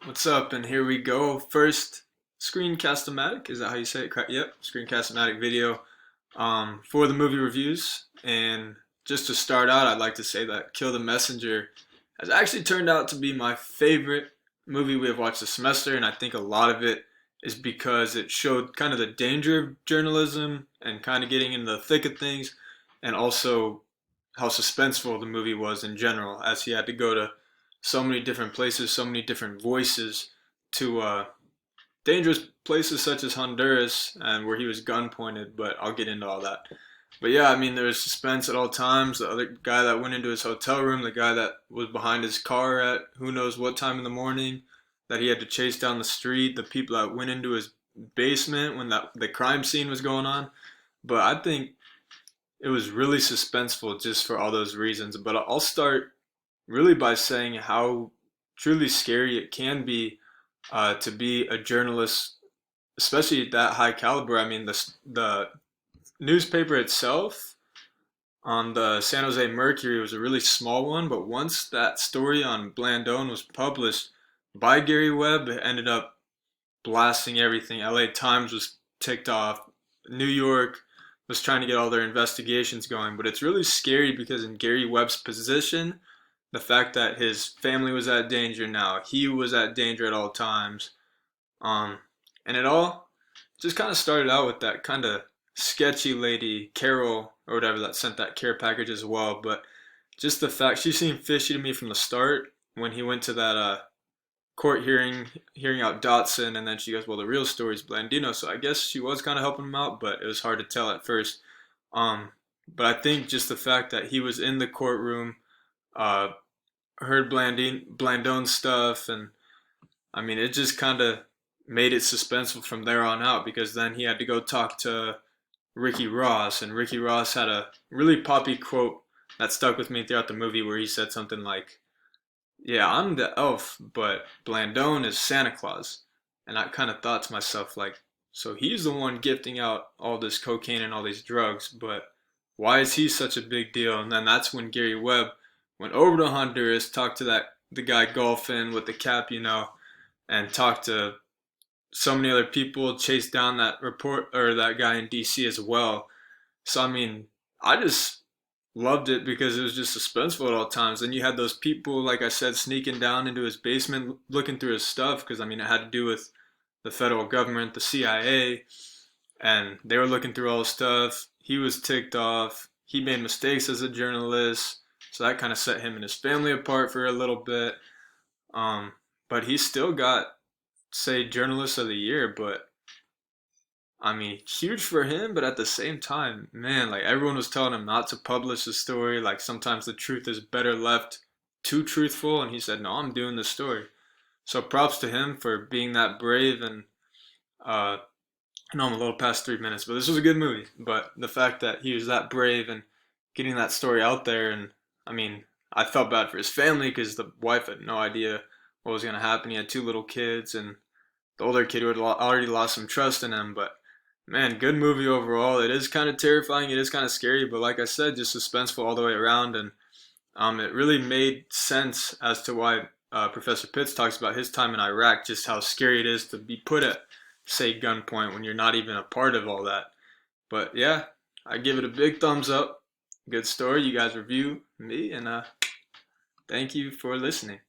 What's up? And here we go. First screencast-o-matic, is that how you say it? Yep, screencast-o-matic video for the movie reviews. And just to start out, I'd like to say that Kill the Messenger has actually turned out to be my favorite movie we have watched this semester, and I think a lot of it is because it showed kind of the danger of journalism and kind of getting into the thick of things, and also how suspenseful the movie was in general, as he had to go to so many different places, so many different voices to dangerous places such as Honduras, and where he was gun pointed. But I'll get into all that. But yeah, I mean, there was suspense at all times. The other guy that went into his hotel room, the guy that was behind his car at who knows what time in the morning, that he had to chase down the street, the people that went into his basement when the crime scene was going on. But I think it was really suspenseful just for all those reasons. But I'll start really by saying how truly scary it can be to be a journalist, especially at that high caliber. I mean, the newspaper itself on the San Jose Mercury was a really small one, but once that story on Blandone was published by Gary Webb, it ended up blasting everything. LA Times was ticked off. New York was trying to get all their investigations going, but it's really scary because in Gary Webb's position, the fact that his family was at danger now, he was at danger at all times, um, and it all just kind of started out with that kind of sketchy lady Carol or whatever that sent that care package as well. But just the fact she seemed fishy to me from the start when he went to that court hearing out Dotson, and then she goes, "Well, the real story is Blandino." So I guess she was kind of helping him out, but it was hard to tell at first. Um, but I think just the fact that he was in the courtroom, uh, heard Blandone stuff, and I mean, it just kind of made it suspenseful from there on out because then he had to go talk to Ricky Ross, and Ricky Ross had a really poppy quote that stuck with me throughout the movie where he said something like, "Yeah, I'm the elf, but Blandone is Santa Claus." And I kind of thought to myself, like, so he's the one gifting out all this cocaine and all these drugs, but why is he such a big deal? And then that's when Gary Webb went over to Honduras, talked to the guy golfing with the cap, and talked to so many other people, chased down that report or that guy in DC as well. So I mean, I just loved it because it was just suspenseful at all times. And you had those people, like I said, sneaking down into his basement, looking through his stuff because I mean, it had to do with the federal government, the CIA, and they were looking through all his stuff. He was ticked off. He made mistakes as a journalist, so that kind of set him and his family apart for a little bit. Um, but he still got, say, Journalist of the Year. But I mean, huge for him. But at the same time, man, like everyone was telling him not to publish the story. Like sometimes the truth is better left too truthful, and he said, "No, I'm doing the story." So props to him for being that brave. And uh, I know I'm a little past 3 minutes, but this was a good movie. But the fact that he was that brave and getting that story out there, and I mean, I felt bad for his family because the wife had no idea what was going to happen. He had two little kids, and the older kid who had already lost some trust in him. But man, good movie overall. It is kind of terrifying. It is kind of scary, but like I said, just suspenseful all the way around. And it really made sense as to why Professor Pitts talks about his time in Iraq, just how scary it is to be put at, say, gunpoint when you're not even a part of all that. But yeah, I give it a big thumbs up. Good story. You guys review me, and thank you for listening.